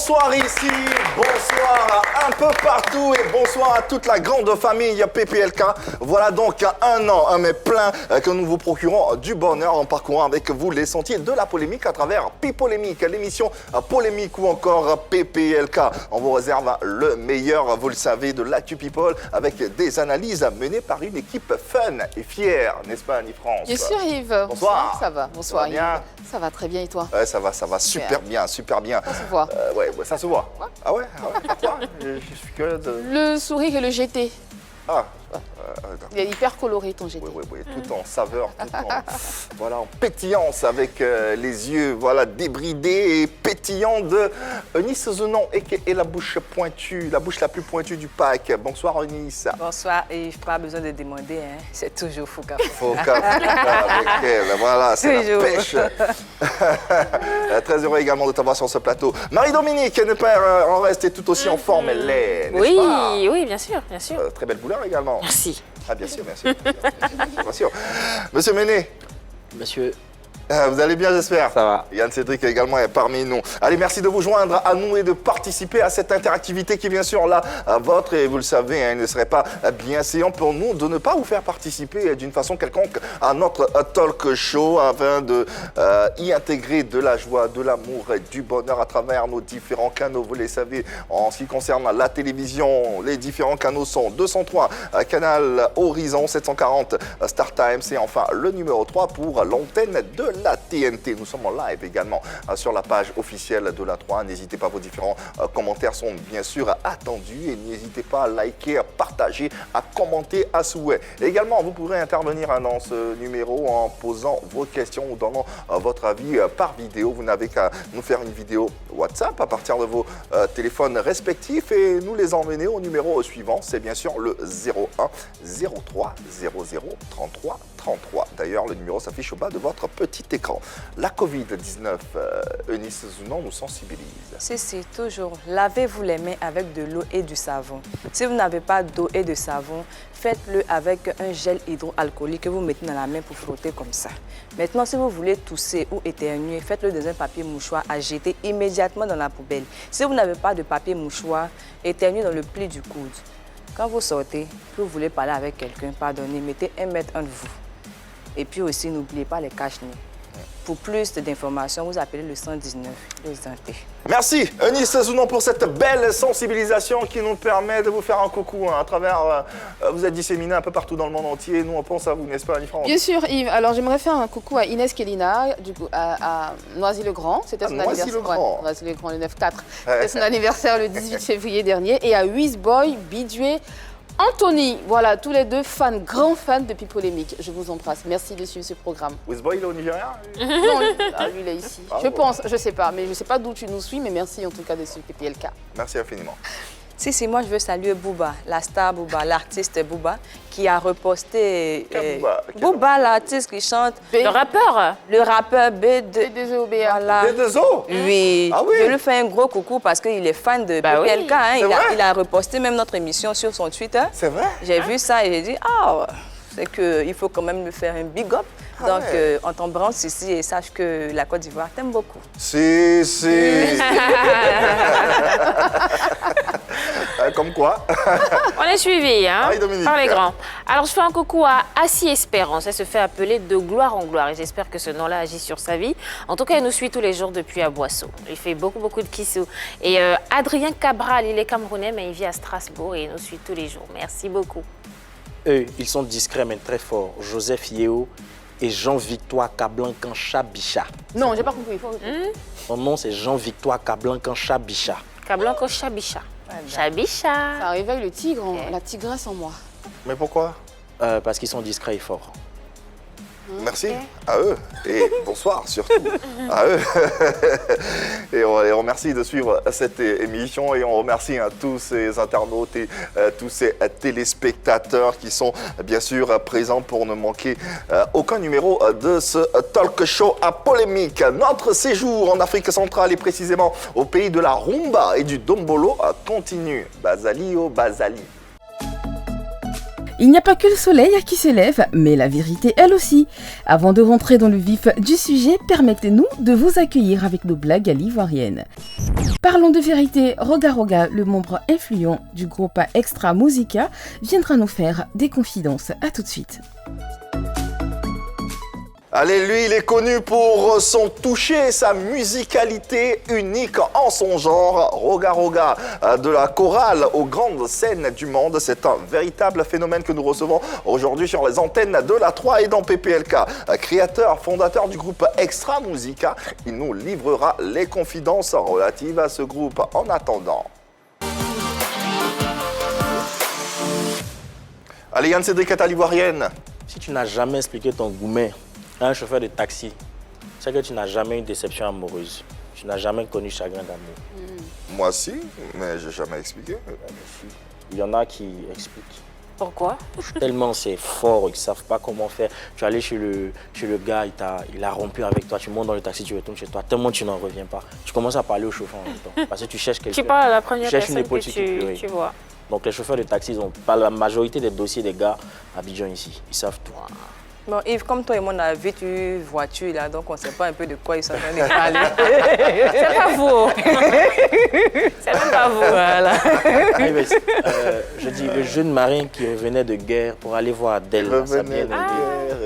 Bonsoir ici, bonsoir un peu partout et bonsoir à toute la grande famille PPLK. Voilà donc un an, mais plein, que nous vous procurons du bonheur en parcourant avec vous les sentiers de la polémique à travers Pipolémique, l'émission polémique ou encore PPLK. On vous réserve le meilleur, vous le savez, de l'actu people avec des analyses menées par une équipe fun et fière, n'est-ce pas Annie France? Bien sûr Yves. Bonsoir. Ça va, bonsoir Ça va bien? Yves. Ça va très bien et toi? Ouais, ça va super bien, super bien. Ça se voit. Ouais, ça se voit. Ouais. Ah ouais, pourquoi? Je suis curieux de... Le sourire et le GT. Ah, il est hyper coloré ton GT. Oui, tout en saveur, tout en, voilà, en pétillance avec les yeux voilà, débridés et pétillants de Eunice Zounon et la bouche pointue, la bouche la plus pointue du pack. Bonsoir Eunice. Bonsoir Yves, pas besoin de demander, hein. C'est toujours Foucault. Foucault avec elle, voilà, c'est la pêche. Très heureux également de t'avoir sur ce plateau. Marie-Dominique ne pas en rester tout aussi en forme, elle l'est, n'est-ce pas? Oui, bien sûr, bien sûr. Très belle couleur également. Merci. Ah, bien sûr. Bien sûr. Monsieur Méné. Monsieur. Vous allez bien, j'espère? Ça va. Yann Cédric également est parmi nous. Allez, merci de vous joindre à nous et de participer à cette interactivité qui est bien sûr là, vôtre. Et vous le savez, il ne serait pas bienséant pour nous de ne pas vous faire participer d'une façon quelconque à notre talk show afin de y intégrer de la joie, de l'amour et du bonheur à travers nos différents canaux. Vous les savez, en ce qui concerne la télévision, les différents canaux sont 203, Canal Horizon 740, Star Times et enfin le numéro 3 pour l'antenne de la TNT. Nous sommes en live également sur la page officielle de la 3. N'hésitez pas, vos différents commentaires sont bien sûr attendus et n'hésitez pas à liker, à partager, à commenter à souhait. Et également, vous pourrez intervenir dans ce numéro en posant vos questions ou donnant votre avis par vidéo. Vous n'avez qu'à nous faire une vidéo WhatsApp à partir de vos téléphones respectifs et nous les emmener au numéro suivant. C'est bien sûr le 01 03 00 33 33. D'ailleurs, le numéro s'affiche au bas de votre petit écran. La Covid-19, Eunice Zounon nous sensibilise. C'est toujours. Lavez-vous les mains avec de l'eau et du savon. Si vous n'avez pas d'eau et de savon, faites-le avec un gel hydroalcoolique que vous mettez dans la main pour frotter comme ça. Maintenant, si vous voulez tousser ou éternuer, faites-le dans un papier mouchoir à jeter immédiatement dans la poubelle. Si vous n'avez pas de papier mouchoir, éternuez dans le pli du coude. Quand vous sortez, que vous voulez parler avec quelqu'un, pardonnez, mettez 1 mètre entre vous. Et puis aussi, n'oubliez pas les cache-nez. Pour plus d'informations, vous appelez le 119, le santé. Merci Eunice Zounon pour cette belle sensibilisation qui nous permet de vous faire un coucou à travers... vous êtes disséminés un peu partout dans le monde entier. Nous, on pense à vous, n'est-ce pas, Annie France? Bien sûr Yves. Alors j'aimerais faire un coucou à Inès Kellina, du coup, à Noisy-le-Grand. C'était son anniversaire. Noisy-le-Grand. Noisy-le-Grand, le 9-4. C'était son anniversaire le 18 février dernier. Et à Wizboy, Bidoué, Anthony, voilà, tous les deux fans, grands fans de Pipolémique. Je vous embrasse. Merci de suivre ce programme. Wizboy, il est au Nigeria? Non, lui, il est ici. Je pense, je sais pas, mais je sais pas d'où tu nous suis, mais merci en tout cas de suivre PPLK. Merci infiniment. Si, moi je veux saluer Booba, la star Booba, l'artiste Booba, qui a reposté Booba, l'artiste qui chante. Le rappeur B2OBA. Voilà. B2O? Oui. Ah oui. Je lui fais un gros coucou parce qu'il est fan de PPLK. Oui. Hein. Il a reposté même notre émission sur son Twitter. C'est vrai? J'ai vu ça et j'ai dit, c'est qu'il faut quand même lui faire un big up. Donc, on t'embrasse ici et sache que la Côte d'Ivoire t'aime beaucoup. Si. Comme quoi? On est suivi hein, Dominique. par les grands. Alors, je fais un coucou à Assis Espérance. Elle se fait appeler de gloire en gloire et j'espère que ce nom-là agit sur sa vie. En tout cas, elle nous suit tous les jours depuis à Boisseau. Il fait beaucoup de kissou. Et Adrien Cabral, il est camerounais, mais il vit à Strasbourg et il nous suit tous les jours. Merci beaucoup. Eux, ils sont discrets mais très forts. Joseph Yeo et Jean-Victoire Cablancan-Chabicha. Non, j'ai pas compris. Son nom, c'est Jean-Victoire Cablancan-Chabicha. Cablanco-Chabicha. Chabicha. Ça réveille le tigre, la tigresse en moi. Mais pourquoi? Parce qu'ils sont discrets et forts. Merci à eux et bonsoir surtout à eux. Et on les remercie de suivre cette émission et on remercie tous ces internautes et tous ces téléspectateurs qui sont bien sûr présents pour ne manquer aucun numéro de ce talk show à polémique. Notre séjour en Afrique centrale et précisément au pays de la rumba et du dombolo continue. Bazali au Bazali. Il n'y a pas que le soleil qui s'élève, mais la vérité elle aussi. Avant de rentrer dans le vif du sujet, permettez-nous de vous accueillir avec nos blagues à l'ivoirienne. Parlons de vérité, Roga Roga, le membre influent du groupe Extra Musica, viendra nous faire des confidences. À tout de suite. Allez, lui, il est connu pour son toucher, sa musicalité unique en son genre. Roga Roga, de la chorale aux grandes scènes du monde. C'est un véritable phénomène que nous recevons aujourd'hui sur les antennes de la 3 et dans PPLK. Créateur, fondateur du groupe Extra Musica, il nous livrera les confidences relatives à ce groupe. En attendant. Allez, Yann Cédric à l'ivoirienne. Si tu n'as jamais expliqué ton gourmet à un chauffeur de taxi, c'est que tu n'as jamais eu de déception amoureuse. Tu n'as jamais connu chagrin d'amour. Moi si, mais j'ai jamais expliqué. Il y en a qui expliquent. Pourquoi? Tellement c'est fort, ils ne savent pas comment faire. Tu es allé chez le gars, il a rompu avec toi, tu montes dans le taxi, tu retournes chez toi, tellement tu n'en reviens pas. Tu commences à parler au chauffeur en même temps, parce que tu cherches quelqu'un. Tu parles à la première personne personne que tu vois. Donc les chauffeurs de taxi, ils ont pas la majorité des dossiers des gars à Abidjan ici. Ils savent tout. Bon, Yves, comme toi et moi, on a vu une voiture là, donc on ne sait pas un peu de quoi ils sont en train de parler. C'est pas vous. C'est même pas vous. Voilà. Je dis le jeune marin qui revenait de guerre pour aller voir Adèle.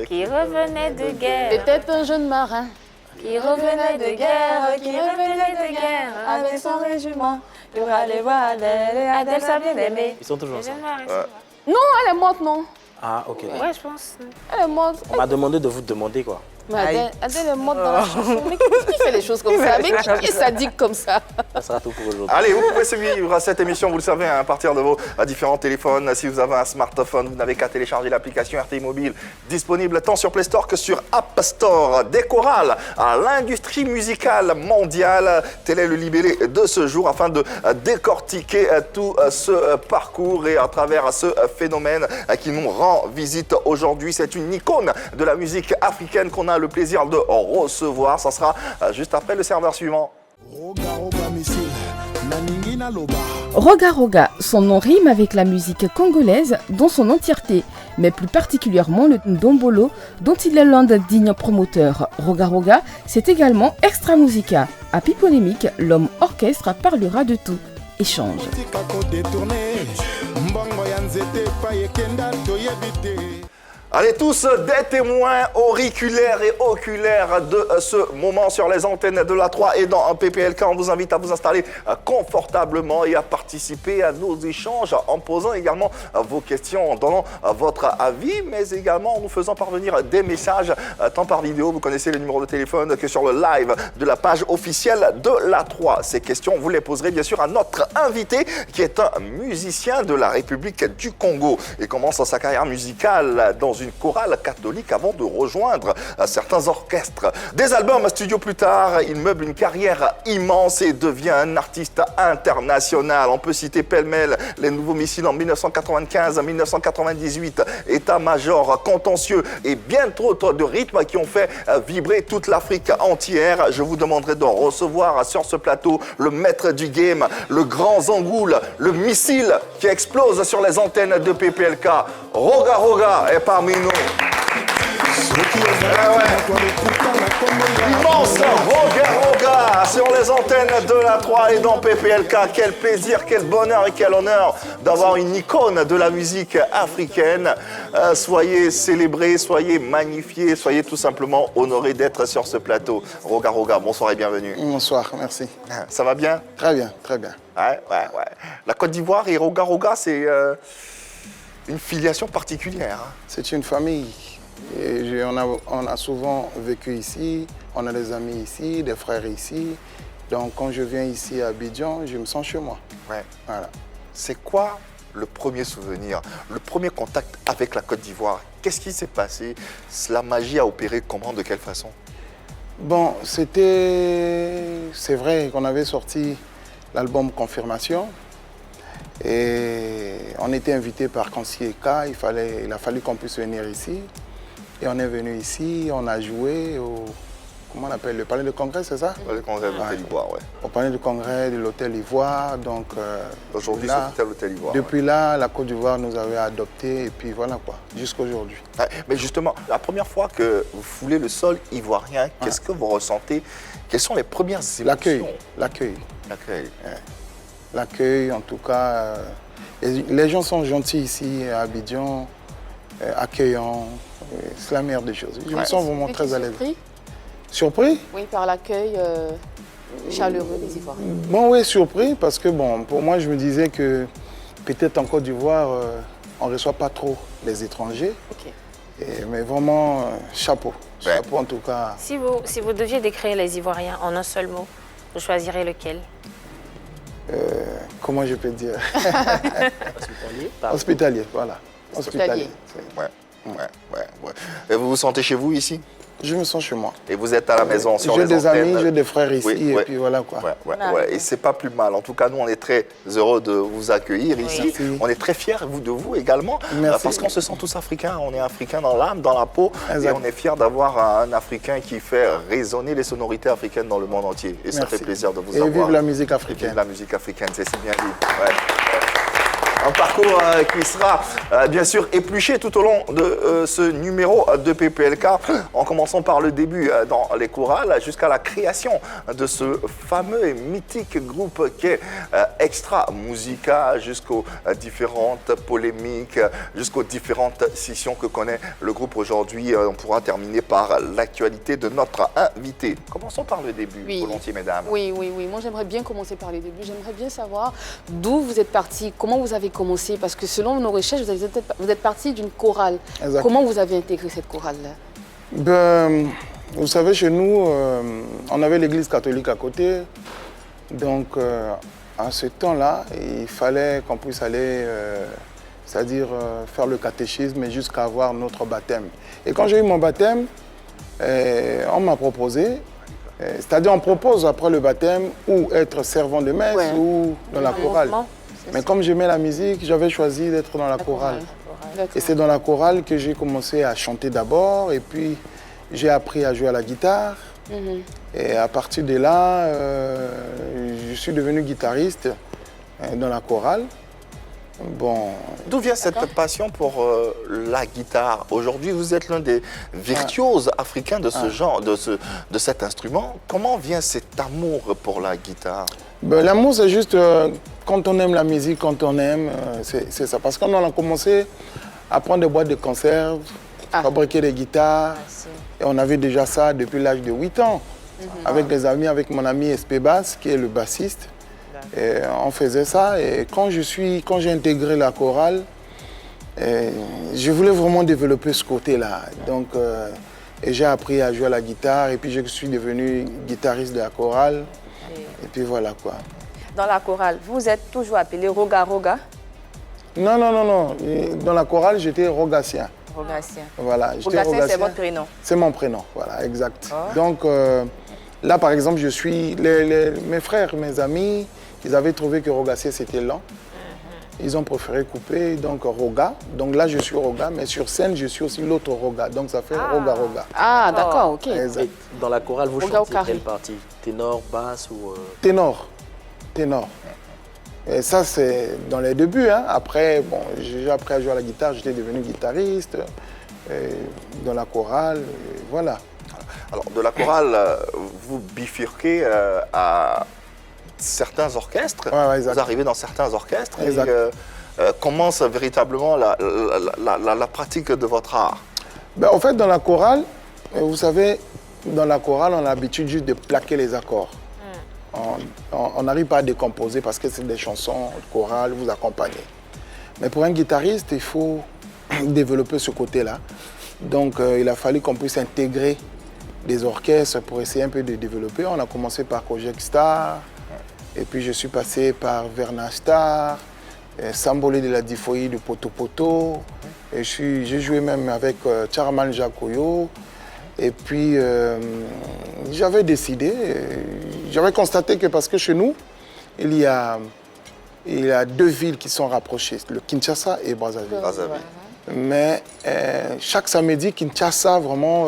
Qui revenait de guerre. C'était un jeune marin. Qui revenait de guerre, qui revenait de guerre. Avec son régiment, pour aller voir Adèle, et Adèle sa bien-aimée. Ils sont toujours ensemble. Non, elle est morte, non. Ah, ok. Ouais, je pense. Elle est morte. On m'a demandé de vous demander quoi. Mais Adèle est morte dans la chanson. Mais qui fait les choses comme ça? Mais qui est sadique comme ça? Ça sera tout pour aujourd'hui. Allez, vous pouvez suivre cette émission, vous le savez, à partir de vos différents téléphones. Si vous avez un smartphone, vous n'avez qu'à télécharger l'application RTI Mobile, disponible tant sur Play Store que sur App Store. Des chorales à l'industrie musicale mondiale. Tel est le libellé de ce jour afin de décortiquer tout ce parcours et à travers ce phénomène qui nous rend visite aujourd'hui. C'est une icône de la musique africaine qu'on a le plaisir de recevoir. Ça sera juste après le serveur suivant. Roga Roga, son nom rime avec la musique congolaise dans son entièreté, mais plus particulièrement le ndombolo dont il est l'un des dignes promoteurs. Roga Roga, c'est également Extra Musica. À Pipolémique, l'homme orchestre parlera de tout. Échange. Allez tous des témoins auriculaires et oculaires de ce moment sur les antennes de la 3 et dans un PPLK. On vous invite à vous installer confortablement et à participer à nos échanges en posant également vos questions, en donnant votre avis, mais également en nous faisant parvenir des messages tant par vidéo, vous connaissez le numéro de téléphone, que sur le live de la page officielle de la 3. Ces questions, vous les poserez bien sûr à notre invité qui est un musicien de la République du Congo et commence sa carrière musicale dans une chorale catholique avant de rejoindre certains orchestres. Des albums studio plus tard, il meuble une carrière immense et devient un artiste international. On peut citer pêle-mêle les Nouveaux Missiles en 1995, 1998, État-major, Contentieux et bien trop de rythmes qui ont fait vibrer toute l'Afrique entière. Je vous demanderai de recevoir sur ce plateau le maître du game, le grand Zangoul, le missile qui explose sur les antennes de PPLK. Roga Roga est parmi nous. Immense Roga Roga sur les antennes de la 3 et dans PPLK. Quel plaisir, quel bonheur et quel honneur d'avoir une icône de la musique africaine. Soyez célébrés, soyez magnifiés, soyez tout simplement honorés d'être sur ce plateau. Roga Roga, bonsoir et bienvenue. Bonsoir, merci. Ça va bien? Très bien, très bien. Ouais. La Côte d'Ivoire et Roga Roga, c'est une filiation particulière. C'est une famille. Et on a souvent vécu ici, on a des amis ici, des frères ici. Donc quand je viens ici à Abidjan, je me sens chez moi. Ouais. Voilà. C'est quoi le premier souvenir, le premier contact avec la Côte d'Ivoire? Qu'est-ce qui s'est passé? La magie a opéré comment, de quelle façon? Bon, c'est vrai qu'on avait sorti l'album Confirmation. Et on était invité par Kansi Eka, il a fallu qu'on puisse venir ici. Et on est venu ici, on a joué comment on appelle, le palais de congrès, c'est ça? Le congrès de l'Hôtel Ivoire, ouais. Au palais de congrès de l'Hôtel Ivoire. Donc, aujourd'hui, c'est l'Hôtel Ivoire. Depuis là, la Côte d'Ivoire nous avait adoptés et puis voilà quoi, jusqu'à aujourd'hui. Ouais, mais justement, la première fois que vous foulez le sol ivoirien, qu'est-ce que vous ressentez? Quelles sont les premières émotions? L'accueil. L'accueil. L'accueil, en tout cas, les gens sont gentils ici à Abidjan, accueillants, c'est la meilleure des choses. Je me sens vraiment très à l'aise. Surpris? Oui, par l'accueil chaleureux des Ivoiriens. Bon, oui, surpris, parce que bon, pour moi, je me disais que peut-être en Côte d'Ivoire, on ne reçoit pas trop les étrangers. Ok. Mais vraiment, chapeau. Chapeau en tout cas. Si vous deviez décrire les Ivoiriens en un seul mot, vous choisirez lequel? Comment je peux dire? Hospitalier. Hospitalier, voilà. Hospitalier. Ouais. Et vous vous sentez chez vous ici? Je me sens chez moi. Et vous êtes à la maison sur les antennes? J'ai des amis, j'ai des frères ici, oui, et puis voilà quoi. Ouais. Et c'est pas plus mal. En tout cas, nous, on est très heureux de vous accueillir ici. Merci. On est très fiers de vous également. Merci. Parce qu'on se sent tous africains. On est africains dans l'âme, dans la peau. Exact. Et on est fiers d'avoir un Africain qui fait résonner les sonorités africaines dans le monde entier. Et ça fait plaisir de vous avoir. Et vive la musique Et africaine. vive la musique africaine, c'est si bien dit. Ouais. Un parcours qui sera bien sûr épluché tout au long de ce numéro de PPLK, en commençant par le début dans les chorales jusqu'à la création de ce fameux et mythique groupe qui est Extra Musica, jusqu'aux différentes polémiques, jusqu'aux différentes scissions que connaît le groupe aujourd'hui. On pourra terminer par l'actualité de notre invité. Commençons par le début, volontiers mesdames. Oui. Moi, j'aimerais bien commencer par les débuts. J'aimerais bien savoir d'où vous êtes parti, comment vous avez commencé, parce que selon nos recherches, vous êtes parti d'une chorale. Exact. Comment vous avez intégré cette chorale-là? Ben, vous savez, chez nous, on avait l'église catholique à côté. Donc, à ce temps-là, il fallait qu'on puisse aller, c'est-à-dire faire le catéchisme et jusqu'à avoir notre baptême. Et quand j'ai eu mon baptême, on m'a proposé, c'est-à-dire on propose après le baptême ou être servant de messe ou dans la chorale. Mais comme j'aimais la musique, j'avais choisi d'être dans la chorale. Et c'est dans la chorale que j'ai commencé à chanter d'abord. Et puis, j'ai appris à jouer à la guitare. Et à partir de là, je suis devenu guitariste dans la chorale. Bon. D'où vient cette passion pour la guitare? Aujourd'hui, vous êtes l'un des virtuoses africains de ce genre, de cet instrument. Comment vient cet amour pour la guitare? Ben, l'amour, c'est juste quand on aime la musique, quand on aime, c'est ça. Parce qu'on a commencé à prendre des boîtes de conserve, fabriquer des guitares. Et on avait déjà ça depuis l'âge de 8 ans. Avec des amis, avec mon ami SP Bass, qui est le bassiste. Et on faisait ça. Et quand j'ai intégré la chorale, je voulais vraiment développer ce côté-là. Donc, et j'ai appris à jouer à la guitare. Et puis, je suis devenu guitariste de la chorale. Et puis voilà quoi. Dans la chorale, vous êtes toujours appelé Roga Roga? Non. Dans la chorale, j'étais Rogatien. Rogatien. Voilà, Rogatien, c'est votre prénom? C'est mon prénom, voilà, exact. Donc là, par exemple, je suis... mes frères, mes amis, ils avaient trouvé que Rogatien, c'était lent. Ils ont préféré couper, donc Roga. Donc là, je suis Roga, mais sur scène, je suis aussi l'autre Roga. Donc ça fait Roga Roga. Ah, d'accord, ok. Exact. Et dans la chorale, vous chantez quelle partie? Ténor, basse ou... Ténor. Et ça, c'est dans les débuts. Hein. Après, bon, j'ai appris à jouer à la guitare, j'étais devenu guitariste dans la chorale, voilà. Alors, de la chorale, vous bifurquez à certains orchestres. Vous arrivez dans certains orchestres. Exact. Et commence véritablement la pratique de votre art. Ben, en fait, dans la chorale, vous savez, dans la chorale, on a l'habitude juste de plaquer les accords. On n'arrive pas à décomposer parce que c'est des chansons chorales, vous accompagnez. Mais pour un guitariste, il faut développer ce côté-là. Donc, il a fallu qu'on puisse intégrer des orchestres pour essayer un peu de développer. On a commencé par Kojek Star, et puis je suis passé par Verna Star, Sambolé de la Difoyi de Poto Poto, et j'ai joué même avec Charaman Jakoyo. Et puis, j'avais décidé, j'avais constaté que parce que chez nous, il y a 2 villes qui sont rapprochées, le Kinshasa et Brazzaville. Mais chaque samedi, Kinshasa, vraiment,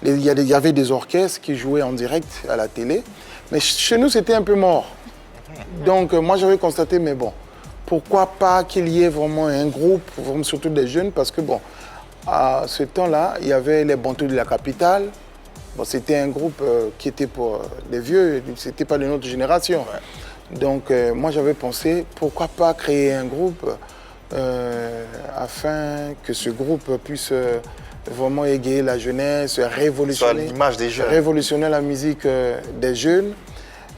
Il y avait des orchestres qui jouaient en direct à la télé. Mais chez nous, c'était un peu mort. Donc, moi, j'avais constaté, mais bon, pourquoi pas qu'il y ait vraiment un groupe, surtout des jeunes, parce que, bon, à ce temps-là, il y avait les Bantous de la capitale. Bon, c'était un groupe qui était pour les vieux, c'était pas de notre génération. Ouais. Donc, moi, j'avais pensé, pourquoi pas créer un groupe afin que ce groupe puisse vraiment égayer la jeunesse, révolutionner l'image des jeunes. Révolutionner la musique des jeunes.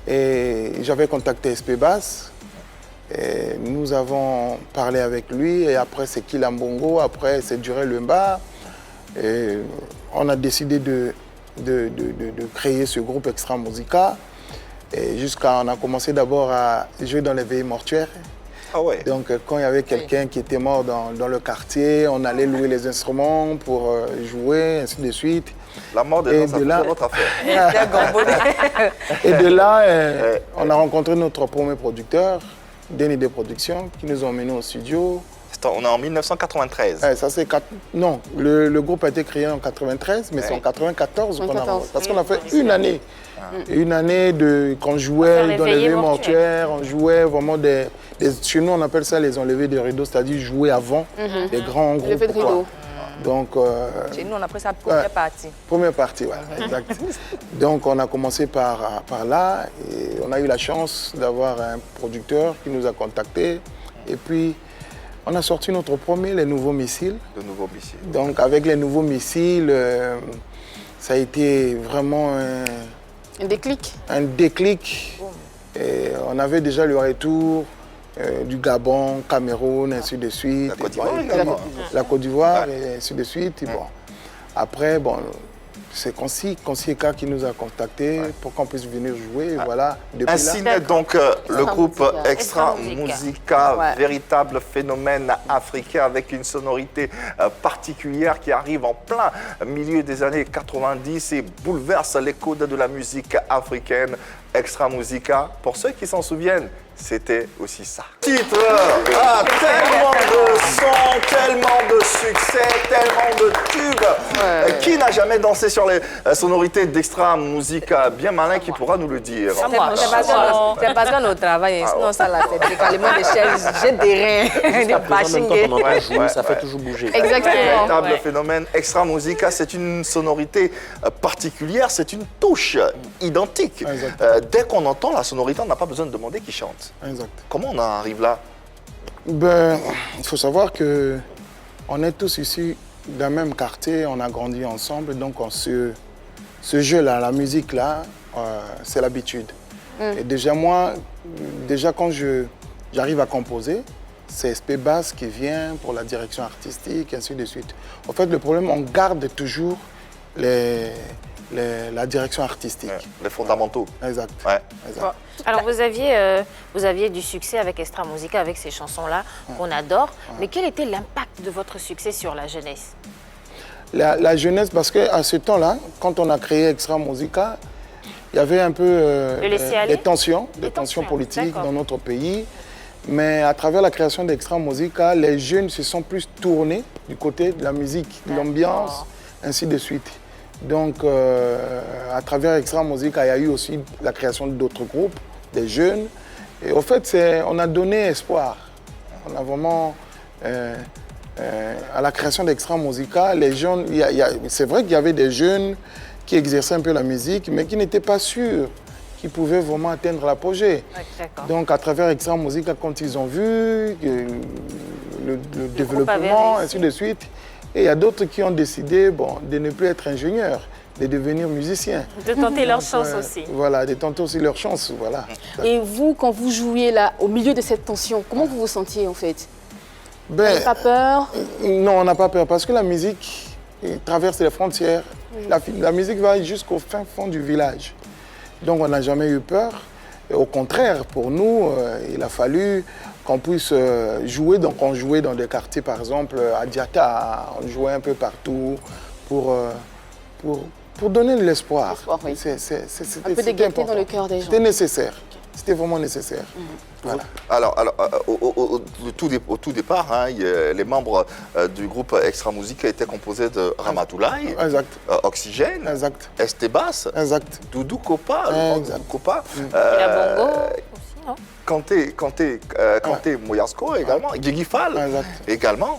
Et j'avais contacté SP Bass. Et nous avons parlé avec lui. Et après, c'est Kilambongo. Après, c'est Duré Lumba. Et on a décidé de créer ce groupe Extra Musica. Et on a commencé d'abord à jouer dans les veillées mortuaires. Ah ouais. Donc, quand il y avait quelqu'un qui était mort dans le quartier, on allait louer les instruments pour jouer, ainsi de suite. La mort des gens, c'est notre affaire. Et de là, on a rencontré notre premier producteur, DND Productions, qui nous ont emmenés au studio. On est en 1993. Ça, non, le groupe a été créé en 93, mais c'est en 94 qu'on a... Parce qu'on a fait une année. Une année qu'on jouait dans les veillées mortuaires, on jouait vraiment chez nous, on appelle ça les enlevés de rideaux, c'est-à-dire jouer avant des grands groupes. Levé de rideau. Donc, chez nous, on appelle ça première partie. Première partie, oui, exact. Donc, on a commencé par là et on a eu la chance d'avoir un producteur qui nous a contactés. Et puis, on a sorti notre premier, les nouveaux missiles. De nouveaux missiles. Donc, avec les nouveaux missiles, ça a été vraiment un déclic. Un déclic. Et on avait déjà le retour du Gabon, Cameroun, ainsi de suite. La Côte d'Ivoire également. La Côte d'Ivoire, et ainsi de suite. Et bon. Après, bon, c'est Consieka qui nous a contactés pour qu'on puisse venir jouer. Et voilà, depuis ainsi naît donc le groupe Extra Musica, véritable phénomène africain avec une sonorité particulière qui arrive en plein milieu des années 90 et bouleverse les codes de la musique africaine. Extra Musica, pour ceux qui s'en souviennent, c'était aussi ça. Titre, tellement de sons, tellement de succès, tellement de tubes. Qui n'a jamais dansé sur les sonorités d'Extra Musica? Bien malin qui pourra nous le dire. C'est parce qu'on travaille, sinon ça là, c'est décalement des chaises, j'ai des reins, des bashing. Ça fait toujours bouger. Exactement. Véritable phénomène. Extra Musica, c'est une sonorité particulière, c'est une touche identique. Dès qu'on entend la sonorité, on n'a pas besoin de demander qui chante. Exact. Comment on en arrive là? Il faut savoir qu'on est tous issus d'un même quartier, on a grandi ensemble, donc ce jeu-là, la musique-là, c'est l'habitude. Et déjà moi, quand j'arrive à composer, c'est SP Bass qui vient pour la direction artistique, ainsi de suite. En fait, le problème, on garde toujours la direction artistique. Les fondamentaux. Exact. Ouais. Exact. Alors, vous aviez du succès avec Extra Musica, avec ces chansons-là qu'on adore. Mais quel était l'impact de votre succès sur la jeunesse? La jeunesse, parce qu'à ce temps-là, quand on a créé Extra Musica, il y avait un peu des tensions politiques dans notre pays. Mais à travers la création d'Extra Musica, les jeunes se sont plus tournés du côté de la musique, de l'ambiance, ainsi de suite. Donc, à travers Extra Musica, il y a eu aussi la création d'autres groupes, des jeunes. Et au fait, on a donné espoir. On a vraiment, à la création d'Extra Musica, les jeunes, c'est vrai qu'il y avait des jeunes qui exerçaient un peu la musique, mais qui n'étaient pas sûrs qu'ils pouvaient vraiment atteindre l'apogée. Donc, à travers Extra Musica, quand ils ont vu le développement, ainsi de suite, et il y a d'autres qui ont décidé de ne plus être ingénieurs, de devenir musiciens. De tenter leur chance aussi. Voilà, de tenter aussi leur chance, voilà. Et vous, quand vous jouiez là, au milieu de cette tension, comment vous vous sentiez en fait? Vous n'avez pas peur? Non, on n'a pas peur, parce que la musique traverse les frontières. La musique va jusqu'au fin fond du village. Donc on n'a jamais eu peur. Et au contraire, pour nous, il a fallu qu'on puisse jouer. Donc on jouait dans des quartiers, par exemple, à Diata, on jouait un peu partout pour donner de l'espoir. Un peu d'égalité dans le cœur des gens. C'était nécessaire. C'était vraiment nécessaire. Voilà. Alors au tout départ, hein, les membres du groupe Extra Musica étaient composés de Ramatoulaye, Exact. Oxygène, Exact. Estebas, Exact. Doudou Kopa, Exact. Kopa, La bongo aussi, non? Kanté Moyasco également, Guigui Fall Exact. également.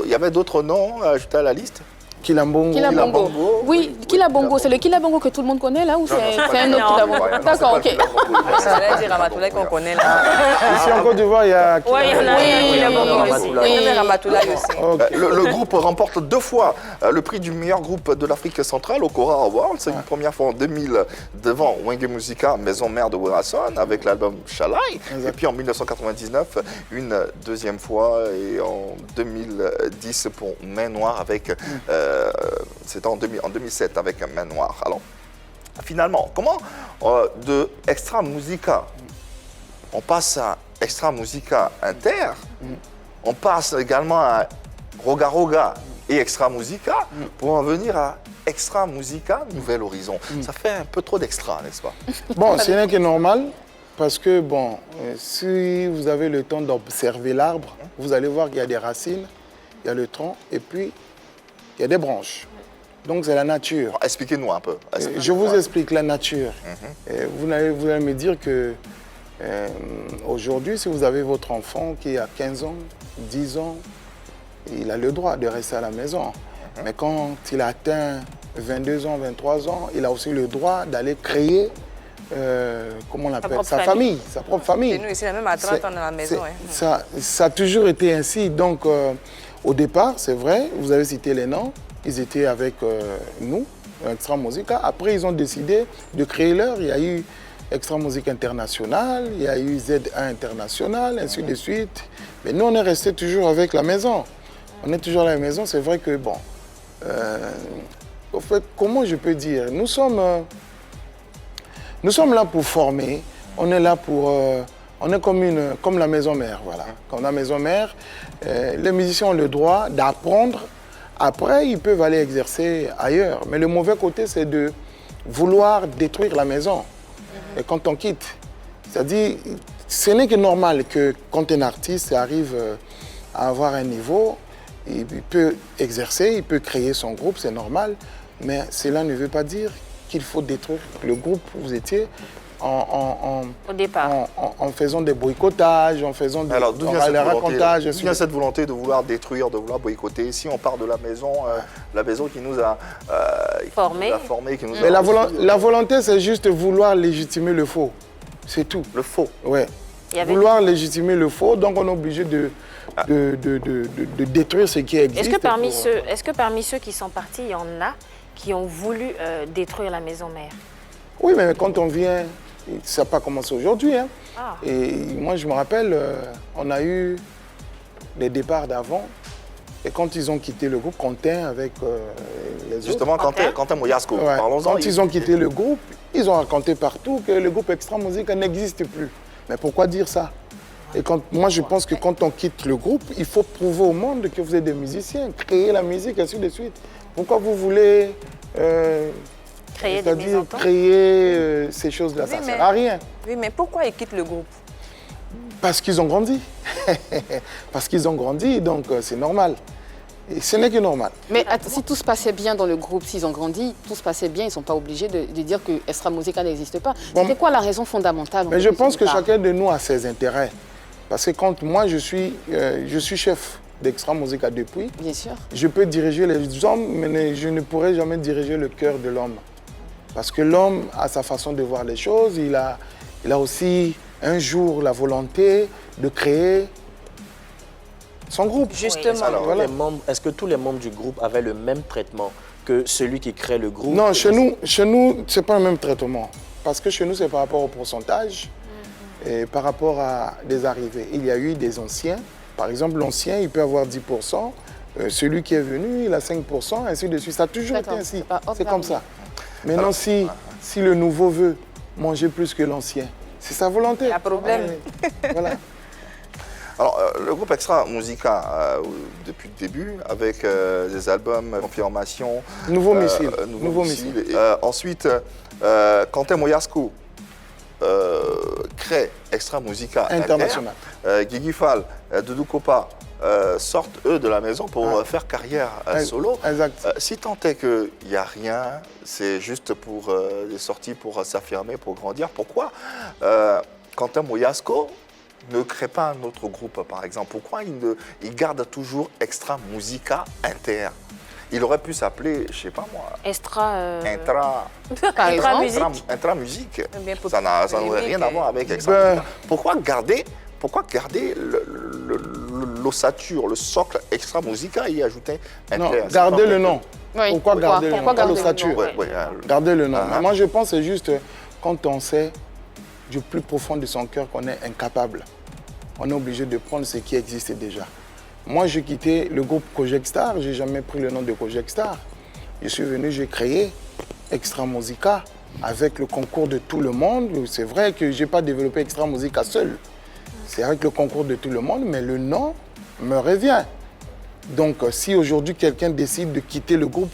Il y avait d'autres noms ajoutés à la liste. Kilambongo. Kilabongo. Oui, Kilabongo, c'est le Kilabongo que tout le monde connaît là ou c'est un autre Kilabongo? D'accord, ok. J'allais dire Ramatoulaye qu'on connaît là. Ici en Côte d'Ivoire, il y a Oui, il y en a Oui, un, Il y avait Ramatoulaye aussi. Ok. Le groupe remporte 2 fois le prix du meilleur groupe de l'Afrique centrale au Cora Awards. C'est une première fois en 2000 devant Wenge Musica, maison mère de Werason, avec l'album Shalai. Et puis en 1999, une deuxième fois et en 2010 pour Main Noire avec... c'était en 2007 avec Main Noire. Alors, finalement, comment de Extra Musica, on passe à Extra Musica Inter, on passe également à Roga Roga et Extra Musica pour en venir à Extra Musica Nouvel Horizon. Ça fait un peu trop d'extra, n'est-ce pas? Bon, c'est rien qui est normal, parce que, bon, si vous avez le temps d'observer l'arbre, vous allez voir qu'il y a des racines, il y a le tronc, et puis il y a des branches. Donc c'est la nature. Expliquez-nous un peu. Je vous explique la nature. Vous allez me dire que aujourd'hui, si vous avez votre enfant qui a 15 ans, 10 ans, il a le droit de rester à la maison. Mais quand il a atteint 22 ans, 23 ans, il a aussi le droit d'aller créer, comment on appelle, sa famille, sa propre famille. Et nous ici, même à 30 ans, on est à la maison. Ça a toujours été ainsi. Donc, au départ, c'est vrai, vous avez cité les noms, ils étaient avec nous, Extra Musica. Après, ils ont décidé de créer leur. Il y a eu Extra Musica International, il y a eu Z1 International, ainsi de suite. Mais nous, on est resté toujours avec la maison. On est toujours à la maison. C'est vrai que, bon, au fait, comment je peux dire, nous sommes là pour former, on est là pour... on est comme la maison mère, voilà. Quand on a maison mère, les musiciens ont le droit d'apprendre. Après, ils peuvent aller exercer ailleurs. Mais le mauvais côté, c'est de vouloir détruire la maison. Et quand on quitte, c'est-à-dire, ce n'est que normal que quand un artiste arrive à avoir un niveau, il peut exercer, il peut créer son groupe, c'est normal. Mais cela ne veut pas dire qu'il faut détruire le groupe où vous étiez. Au départ. En faisant des boycottages, en faisant des racontages. D'où vient cette volonté de vouloir détruire, de vouloir boycotter? Si on part de la maison qui nous a formés. Qui nous Mais la volonté, c'est juste vouloir légitimer le faux. C'est tout. Le faux. Ouais. Vouloir légitimer le faux, donc on est obligé de détruire ce qui existe. Est-ce que parmi ceux qui sont partis, il y en a qui ont voulu détruire la maison mère? Oui, mais quand on vient, ça n'a pas commencé aujourd'hui. Hein. Et moi, je me rappelle, on a eu des départs d'avant. Et quand ils ont quitté le groupe, Quentin avec les autres... Justement, Quentin Moyasco, parlons-en. Quand ils ont quitté le groupe, ils ont raconté partout que le groupe Extra Musica n'existe plus. Mais pourquoi dire ça? Et moi, je pense que quand on quitte le groupe, il faut prouver au monde que vous êtes des musiciens, créer la musique, ainsi de suite. Pourquoi vous voulez... c'est-à-dire créer ces choses-là, ça ne sert à rien. Oui, mais pourquoi ils quittent le groupe? Parce qu'ils ont grandi. Parce qu'ils ont grandi, donc c'est normal. Et ce n'est que normal. Mais si tout se passait bien dans le groupe, s'ils ont grandi, tout se passait bien, ils ne sont pas obligés de dire que Extra Musica n'existe pas. C'était quoi la raison fondamentale? Mais je pense que chacun de nous a ses intérêts. Parce que quand moi, je suis chef d'Extra Musica depuis, bien sûr, je peux diriger les hommes, mais je ne pourrai jamais diriger le cœur de l'homme. Parce que l'homme a sa façon de voir les choses, il a aussi un jour la volonté de créer son groupe. Justement. Alors, est-ce que tous les membres du groupe avaient le même traitement que celui qui crée le groupe? Non, chez nous, ce n'est pas le même traitement. Parce que chez nous, c'est par rapport au pourcentage et par rapport à des arrivées. Il y a eu des anciens. Par exemple, l'ancien, il peut avoir 10%. Celui qui est venu, il a 5%, ainsi de suite. Ça a toujours été ainsi. C'est comme ça. Maintenant, si le nouveau veut manger plus que l'ancien, c'est sa volonté. Il y a problème. Voilà. Alors, le groupe Extra Musica, depuis le début, avec des albums, Confirmation... Nouveau missile. Ensuite, Quentin Moyasco, crée Extra Musica International. Guigui Fall, Doudou Kopa sortent eux de la maison pour faire carrière solo. Exact. Si tant est qu'il n'y a rien, c'est juste pour des sorties pour s'affirmer, pour grandir, pourquoi Quentin Moyasco ne crée pas un autre groupe, par exemple? Pourquoi il garde toujours Extra Musica Inter? Il aurait pu s'appeler, je ne sais pas moi, Intra Musique. Ça n'aurait rien à voir avec Extra Musica. Pourquoi garder l'ossature, le socle Extra Musica et y ajouter Inter? Non, garder le nom. Oui. Pourquoi garder le nom? Pas garder l'ossature. Garder le nom. Moi, je pense que c'est juste quand on sait du plus profond de son cœur qu'on est incapable, on est obligé de prendre ce qui existe déjà. Moi, j'ai quitté le groupe Project Star, je n'ai jamais pris le nom de Project Star. Je suis venu, j'ai créé Extra Musica avec le concours de tout le monde. C'est vrai que je n'ai pas développé Extra Musica seul. C'est avec le concours de tout le monde, mais le nom me revient. Donc, si aujourd'hui quelqu'un décide de quitter le groupe,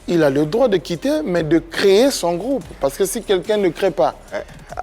il a le droit de quitter, mais de créer son groupe. Parce que si quelqu'un ne crée pas,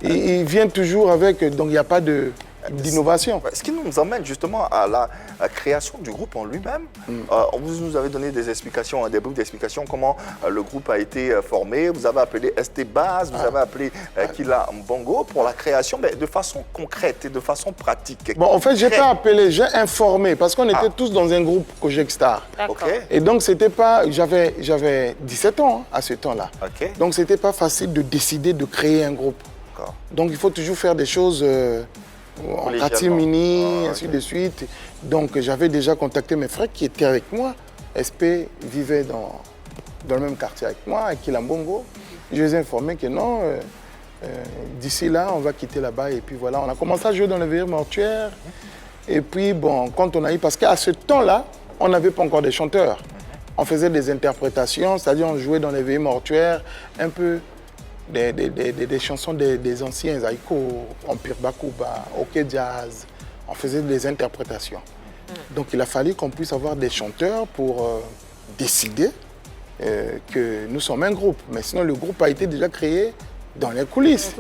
il vient toujours avec... Donc, il n'y a pas d'innovation. Ce qui nous emmène justement à la création du groupe en lui-même. Vous nous avez donné des explications, des bribes d'explications, comment le groupe a été formé. Vous avez appelé ST Base, vous avez appelé Kila Mbongo pour la création, mais de façon concrète et de façon pratique. Bon, en fait, je n'ai pas appelé, j'ai informé, parce qu'on était tous dans un groupe Project Star. Okay. Et donc, c'était pas... J'avais 17 ans à ce temps-là. Okay. Donc, ce n'était pas facile de décider de créer un groupe. Donc, il faut toujours faire des choses... en catimini, ainsi de suite. Donc, j'avais déjà contacté mes frères qui étaient avec moi. SP vivait dans le même quartier avec moi, à Kilambongo. Je les ai informés que non, d'ici là, on va quitter là-bas. Et puis voilà, on a commencé à jouer dans les veillées mortuaires. Et puis, bon, quand on a eu... Parce qu'à ce temps-là, on n'avait pas encore des chanteurs. On faisait des interprétations, c'est-à-dire on jouait dans les veillées mortuaires, un peu... Des chansons des anciens Zaiko, Empire Bakuba, OK Jazz. On faisait des interprétations. Donc il a fallu qu'on puisse avoir des chanteurs pour décider que nous sommes un groupe. Mais sinon le groupe a été déjà créé dans les coulisses.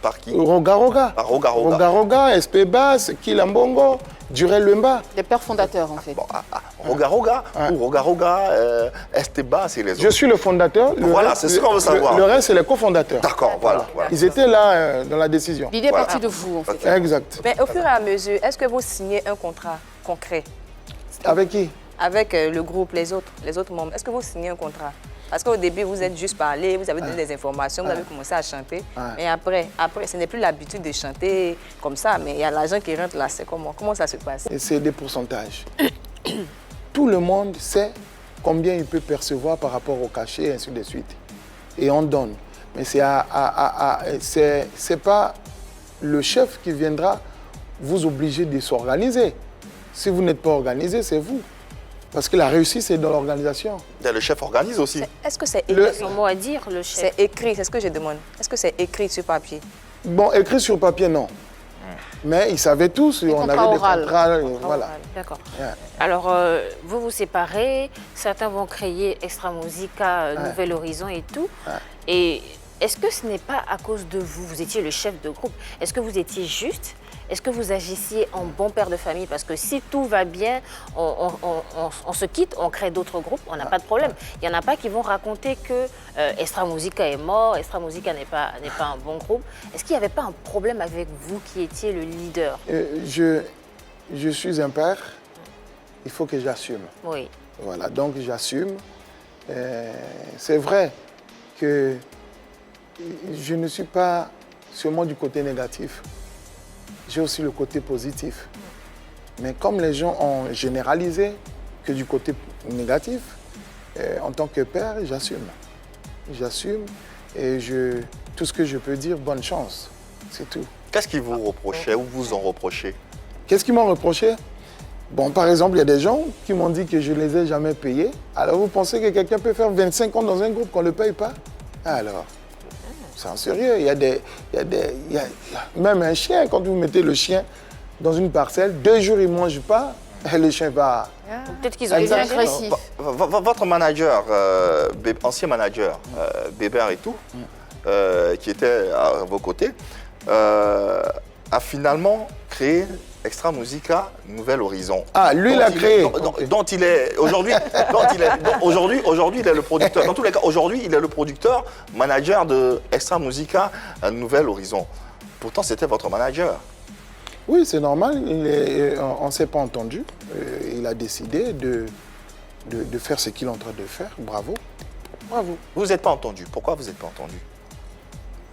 Par qui? Roga Roga. Roga Roga. Roga Roga, SP Bass, Kila Mbongo, Durel Lemba. Les pères fondateurs en fait. Roga Roga ou Roga Roga, ST Bass et les autres. Je suis le fondateur. Voilà, c'est ce qu'on veut savoir. Le reste, c'est les cofondateurs. D'accord, voilà. Ils étaient là dans la décision. L'idée est partie de vous en fait. Exact. Mais au fur et à mesure, est-ce que vous signez un contrat concret? Avec qui? Avec le groupe, les autres membres. Est-ce que vous signez un contrat? Parce qu'au début, vous êtes juste parlé, vous avez donné des informations, vous avez commencé à chanter. Mais après, ce n'est plus l'habitude de chanter comme ça, mais il y a l'argent qui rentre là. C'est comment ça se passe? C'est des pourcentages. Tout le monde sait combien il peut percevoir par rapport au cachet, et ainsi de suite. Et on donne. Mais c'est pas le chef qui viendra vous obliger de s'organiser. Si vous n'êtes pas organisé, c'est vous. Parce que la réussite, c'est dans l'organisation. Le chef organise aussi. Est-ce que c'est écrit? Son mot à dire, le chef. C'est écrit, c'est ce que je demande. Est-ce que c'est écrit sur papier? Bon, écrit sur papier, non. Mais ils savaient tous, on avait des contrats. Voilà. D'accord. Alors, vous vous séparez, certains vont créer Extra Musica, Nouvel Horizon et tout. Et est-ce que ce n'est pas à cause de vous? Vous étiez le chef de groupe. Est-ce que vous étiez juste? Est-ce que vous agissiez en bon père de famille? Parce que si tout va bien, on se quitte, on crée d'autres groupes, on n'a pas de problème. Il n'y en a pas qui vont raconter que Extra Musica est mort, Extra Musica n'est pas un bon groupe. Est-ce qu'il n'y avait pas un problème avec vous qui étiez le leader? Je suis un père, il faut que j'assume. Oui. Voilà, donc j'assume. C'est vrai que je ne suis pas seulement du côté négatif. J'ai aussi le côté positif. Mais comme les gens ont généralisé que du côté négatif, en tant que père, j'assume. J'assume et tout ce que je peux dire, bonne chance. C'est tout. Qu'est-ce qu'ils vous reprochaient ou vous en reprochez? Qu'est-ce qu'ils m'ont reproché? Bon, par exemple, il y a des gens qui m'ont dit que je ne les ai jamais payés. Alors, vous pensez que quelqu'un peut faire 25 ans dans un groupe qu'on ne le paye pas? Alors, c'est en sérieux. Il y a même un chien, quand vous mettez le chien dans une parcelle, 2 jours, il ne mange pas, le chien va... Peut-être qu'ils ont été agressifs. Votre manager, ancien manager, Bébert et tout, qui était à vos côtés, a finalement créé Extra Musica Nouvel Horizon. Ah, lui l'a créé. Dont il est aujourd'hui, aujourd'hui il est le producteur. Dans tous les cas, aujourd'hui il est le producteur, manager de Extra Musica Nouvel Horizon. Pourtant, c'était votre manager. Oui, c'est normal. On ne s'est pas entendu. Il a décidé de faire ce qu'il est en train de faire. Bravo. Bravo. Vous n'êtes pas entendu. Pourquoi vous n'êtes pas entendu?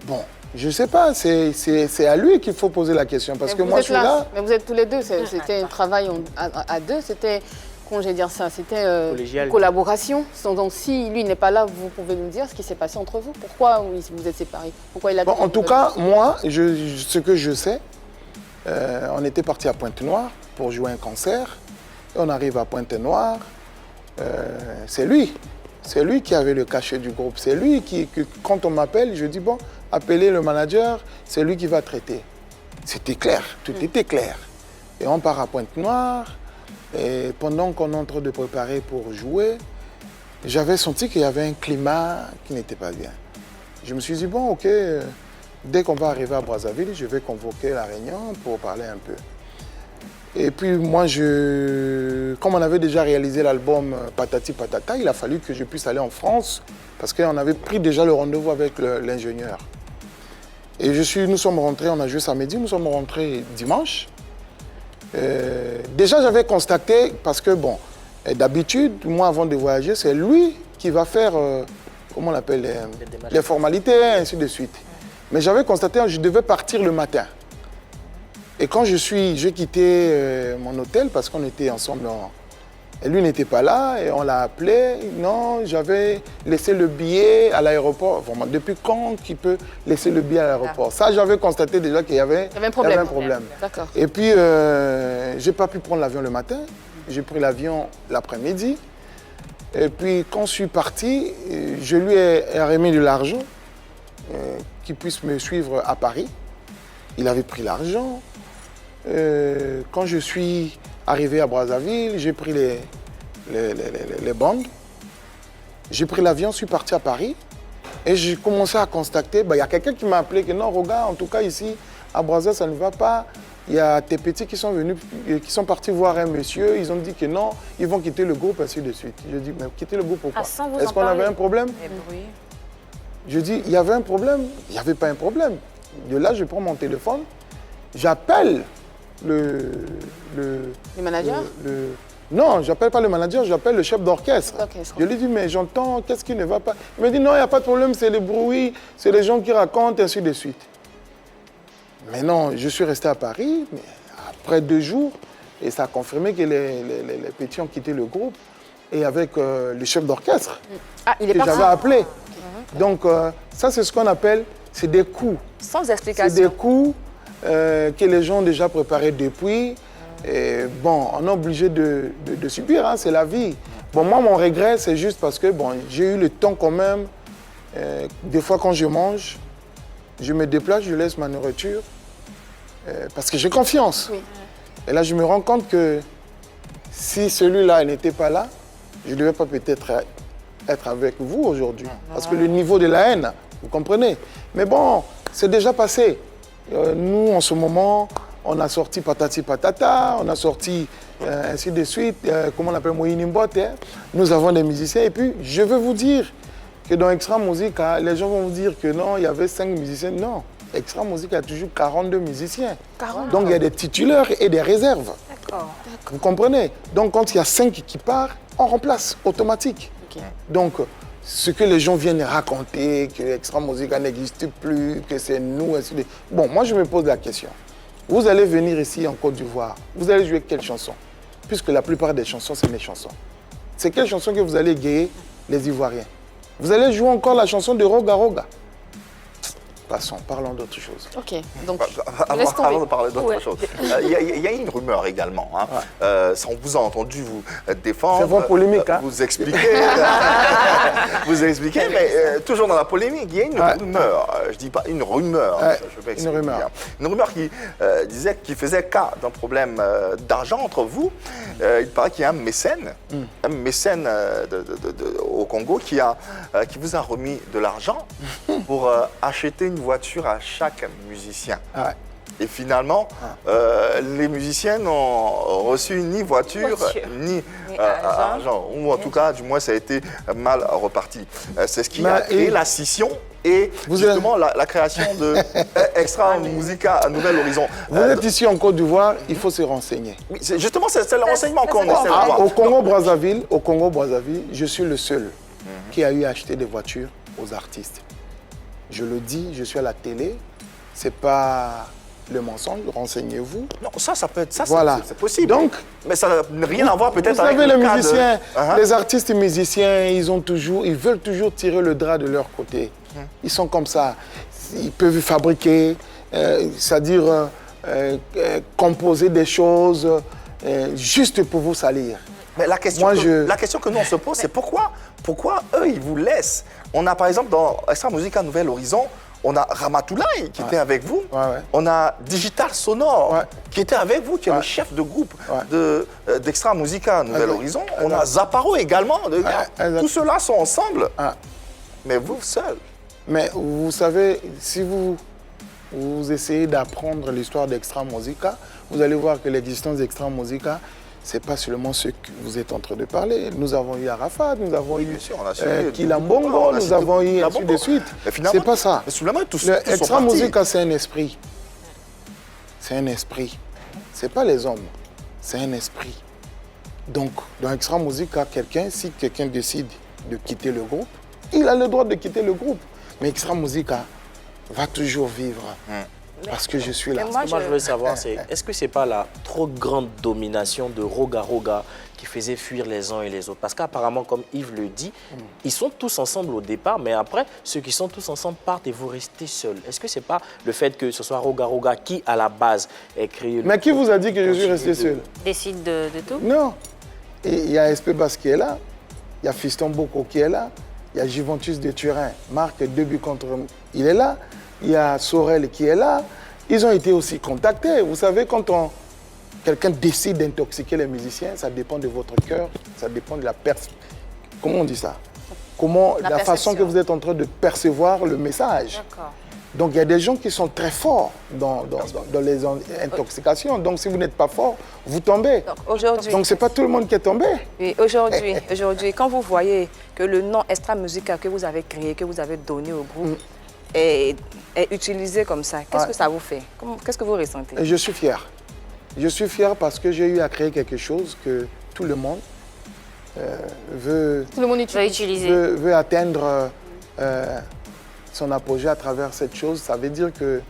Bon, je ne sais pas. C'est à lui qu'il faut poser la question. Parce que moi, je suis là. Mais vous êtes tous les deux. C'était un travail à deux. C'était, comment je vais dire ça? C'était une collaboration. Donc, si lui n'est pas là, vous pouvez nous dire ce qui s'est passé entre vous. Pourquoi vous êtes séparés? Pourquoi il a En tout cas, moi, ce que je sais, on était parti à Pointe-Noire pour jouer un concert. Et on arrive à Pointe-Noire. C'est lui. C'est lui qui avait le cachet du groupe. C'est lui quand on m'appelle, je dis, bon, appelez le manager, c'est lui qui va traiter. C'était clair, tout était clair. Et on part à Pointe-Noire. Et pendant qu'on est en train de préparer pour jouer, j'avais senti qu'il y avait un climat qui n'était pas bien. Je me suis dit, bon, ok, dès qu'on va arriver à Brazzaville, je vais convoquer la réunion pour parler un peu. Et puis moi, comme on avait déjà réalisé l'album Patati Patata, il a fallu que je puisse aller en France parce qu'on avait pris déjà le rendez-vous avec l'ingénieur. Et nous sommes rentrés, on a joué samedi, nous sommes rentrés dimanche. Déjà, j'avais constaté, parce que bon, d'habitude, moi, avant de voyager, c'est lui qui va faire, comment on l'appelle, les formalités, ainsi de suite. Mais j'avais constaté que je devais partir le matin. Et quand j'ai quitté mon hôtel, parce qu'on était ensemble, et lui n'était pas là, et on l'a appelé. Non, j'avais laissé le billet à l'aéroport. Vraiment, depuis quand qu'il peut laisser le billet à l'aéroport? Ça, j'avais constaté déjà qu'il y avait un problème. D'accord. Et puis, je n'ai pas pu prendre l'avion le matin. J'ai pris l'avion l'après-midi. Et puis, quand je suis parti, je lui ai remis de l'argent qu'il puisse me suivre à Paris. Il avait pris l'argent. Quand je suis arrivé à Brazzaville, j'ai pris les bandes. J'ai pris l'avion, je suis parti à Paris. Et j'ai commencé à constater, il y a quelqu'un qui m'a appelé que non, regarde, en tout cas ici, à Brazzaville, ça ne va pas. Il y a tes petits qui sont venus, qui sont partis voir un monsieur. Ils ont dit que non, ils vont quitter le groupe, ainsi de suite. Je dis, mais quitter le groupe pourquoi? Est-ce qu'on avait un problème? Je dis, il y avait un problème? Il n'y avait pas un problème. De là, je prends mon téléphone, j'appelle le manager? Non, je n'appelle pas le manager, j'appelle le chef d'orchestre. Je lui dis, mais j'entends, qu'est-ce qui ne va pas? Il me dit, non, il n'y a pas de problème, c'est les bruits, c'est les gens qui racontent, ainsi de suite. Mais non, je suis resté à Paris, mais après 2 jours, et ça a confirmé que les petits ont quitté le groupe, et avec le chef d'orchestre il est que j'avais appelé. Donc, ça, c'est ce qu'on appelle, c'est des coups. Sans explication. C'est des coups que les gens ont déjà préparés depuis. Et bon, on est obligé de subir, hein, c'est la vie. Bon, moi, mon regret, c'est juste parce que bon, j'ai eu le temps quand même. Des fois, quand je mange, je me déplace, je laisse ma nourriture parce que j'ai confiance. Oui. Et là, je me rends compte que si celui-là n'était pas là, je ne devais pas peut-être être avec vous aujourd'hui. Parce que le niveau de la haine, vous comprenez. Mais bon, c'est déjà passé. Nous, en ce moment, on a sorti Patati Patata, on a sorti ainsi de suite, comment on appelle Moïnimbote. Hein. Nous avons des musiciens. Et puis, je veux vous dire que dans Extra Musica, les gens vont vous dire que non, il y avait 5 musiciens. Non, Extra Musica a toujours 42 musiciens. 42. Donc, il y a des titulaires et des réserves. D'accord. Vous comprenez? Donc, quand il y a 5 qui partent, on remplace, automatique. Okay. Donc, ce que les gens viennent raconter, que Extra Musica n'existe plus, que c'est nous, ainsi de... Bon, moi, je me pose la question. Vous allez venir ici en Côte d'Ivoire, vous allez jouer quelle chanson? Puisque la plupart des chansons, c'est mes chansons. C'est quelle chanson que vous allez guérir les Ivoiriens? Vous allez jouer encore la chanson de Roga Roga. Passons, parlons d'autre chose. Ok, donc Avant de parler d'autre chose, il y a une rumeur également. Hein. Ça, on vous a entendu vous défendre. C'est votre polémique. Hein? Vous expliquez. Vous expliquez, mais toujours dans la polémique, il y a une rumeur. Je ne dis pas une rumeur. Une rumeur. Une rumeur qui disait, qui faisait cas d'un problème d'argent entre vous. Il paraît qu'il y a un mécène au Congo qui vous a remis de l'argent pour acheter une voiture à chaque musicien. Et finalement, les musiciens n'ont reçu ni voiture, ni argent. Ou en tout cas, du moins, ça a été mal reparti. C'est ce qui a créé la scission et justement la création de Extra Musica à Nouvel Horizon. Vous êtes ici en Côte d'Ivoire, il faut se renseigner. Oui, justement, c'est le renseignement qu'on essaie de voir. Au Congo-Brazzaville, je suis le seul qui a eu à acheter des voitures aux artistes. Je le dis, je suis à la télé, c'est pas le mensonge, renseignez-vous. Non, ça peut être ça, voilà. C'est possible. Donc, mais ça n'a rien à voir peut-être avec le cas musiciens, de... les artistes musiciens, ils veulent toujours tirer le drap de leur côté. Ils sont comme ça. Ils peuvent fabriquer, c'est-à-dire composer des choses juste pour vous salir. Mais la question que nous on se pose, c'est pourquoi eux, ils vous laissent. On a par exemple dans Extra Musica Nouvel Horizon, on a Ramatoulaye qui était avec vous. On a Digital Sonore qui était avec vous, qui est le chef de groupe d'Extra Musica Nouvel Horizon. On a Zaparo également. Tous ceux-là sont ensemble. Mais vous seul. Mais vous savez, si vous essayez d'apprendre l'histoire d'Extra Musica, vous allez voir que l'existence d'Extra Musica, ce n'est pas seulement ce que vous êtes en train de parler. Nous avons eu Arafat, nous avons eu Kilambongo, nous avons eu ainsi de suite. C'est pas ça. Extra Musica, c'est un esprit. C'est un esprit. Ce n'est pas les hommes, c'est un esprit. Donc, dans Extra Musica, si quelqu'un décide de quitter le groupe, il a le droit de quitter le groupe. Mais Extra Musica va toujours vivre. Parce que je suis là. Moi, je veux savoir, est-ce que ce n'est pas la trop grande domination de Roga Roga qui faisait fuir les uns et les autres? Parce qu'apparemment, comme Yves le dit, ils sont tous ensemble au départ, mais après, ceux qui sont tous ensemble partent et vous restez seuls. Est-ce que ce n'est pas le fait que ce soit Roga Roga qui, à la base, ait créé... Mais qui vous a dit que je suis resté seul? Décide de tout? Non. Il y a SP Bass qui est là, il y a Fiston Boko qui est là, il y a Juventus de Turin, marque 2 buts contre... Il est là. Il y a Sorel qui est là. Ils ont été aussi contactés. Vous savez, quand quelqu'un décide d'intoxiquer les musiciens, ça dépend de votre cœur, ça dépend de la Comment on dit ça? La façon que vous êtes en train de percevoir le message. Donc, il y a des gens qui sont très forts dans les intoxications. Donc, si vous n'êtes pas fort, vous tombez. Donc, ce n'est pas tout le monde qui est tombé. Oui, aujourd'hui, quand vous voyez que le nom Extra Musica que vous avez créé, que vous avez donné au groupe, est utilisé comme ça, qu'est-ce que ça vous fait? Qu'est-ce que vous ressentez? Je suis fier. Je suis fier parce que j'ai eu à créer quelque chose que tout le monde veut atteindre son apogée à travers cette chose. Ça veut dire que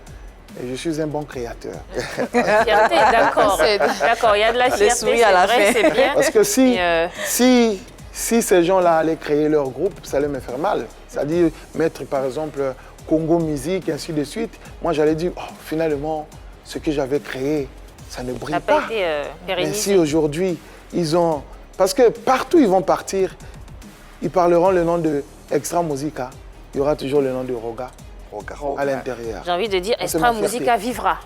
je suis un bon créateur. Fierté, d'accord. D'accord, il y a de la fierté, c'est vrai, c'est bien. Parce que si ces gens-là allaient créer leur groupe, ça allait me faire mal. C'est-à-dire mettre, par exemple, Congo Musique, ainsi de suite. Moi, j'allais dire, finalement, ce que j'avais créé, ça ne brille pas. Mais si aujourd'hui, ils ont... Parce que partout ils vont partir, ils parleront le nom de Extra Musica. Il y aura toujours le nom de Roga à l'intérieur. J'ai envie de dire, Extra Musica vivra.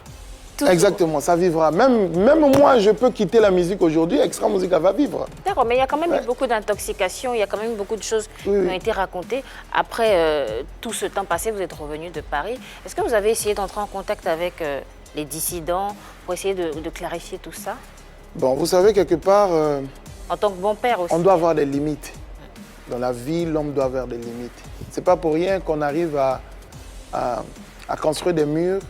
Toujours. Exactement, ça vivra. Même moi, je peux quitter la musique aujourd'hui, Extra Musica va vivre. D'accord, mais il y a quand même eu beaucoup d'intoxication, il y a quand même beaucoup de choses qui ont été racontées. Après tout ce temps passé, vous êtes revenu de Paris. Est-ce que vous avez essayé d'entrer en contact avec les dissidents pour essayer de clarifier tout ça? Bon, vous savez, quelque part... en tant que bon père aussi. On doit avoir des limites. Dans la vie, l'homme doit avoir des limites. Ce n'est pas pour rien qu'on arrive à construire des murs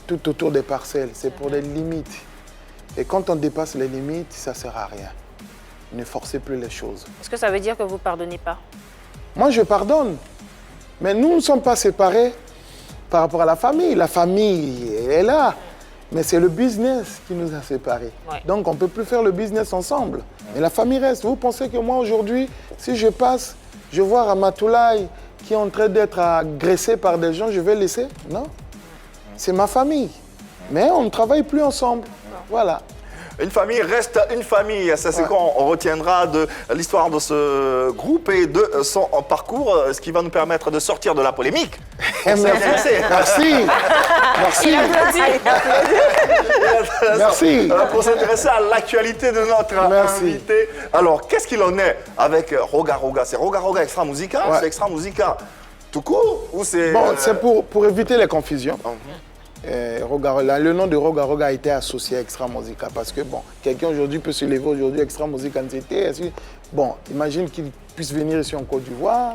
tout autour des parcelles. C'est pour des limites. Et quand on dépasse les limites, ça ne sert à rien. Ne forcez plus les choses. Est-ce que ça veut dire que vous ne pardonnez pas? Moi, je pardonne. Mais nous ne sommes pas séparés par rapport à la famille. La famille, elle est là. Mais c'est le business qui nous a séparés. Donc, on ne peut plus faire le business ensemble. Mais la famille reste. Vous pensez que moi, aujourd'hui, si je passe, je vois Ramatoulaye qui est en train d'être agressé par des gens, je vais laisser? Non. C'est ma famille. Mais on ne travaille plus ensemble. Voilà. Une famille reste une famille. Ça, c'est quoi on retiendra de l'histoire de ce groupe et de son parcours, ce qui va nous permettre de sortir de la polémique. Merci. Merci. Pour s'intéresser à l'actualité de notre invité. Alors, qu'est-ce qu'il en est avec Roga Roga? C'est Roga Roga Extra Musica? C'est Extra Musica tout court ou c'est... Bon, c'est pour éviter les confusions. Le nom de Roga Roga a été associé à Extra Musica parce que bon, quelqu'un aujourd'hui peut se lever aujourd'hui Extra Musica NZT. Bon, imagine qu'il puisse venir ici en Côte d'Ivoire,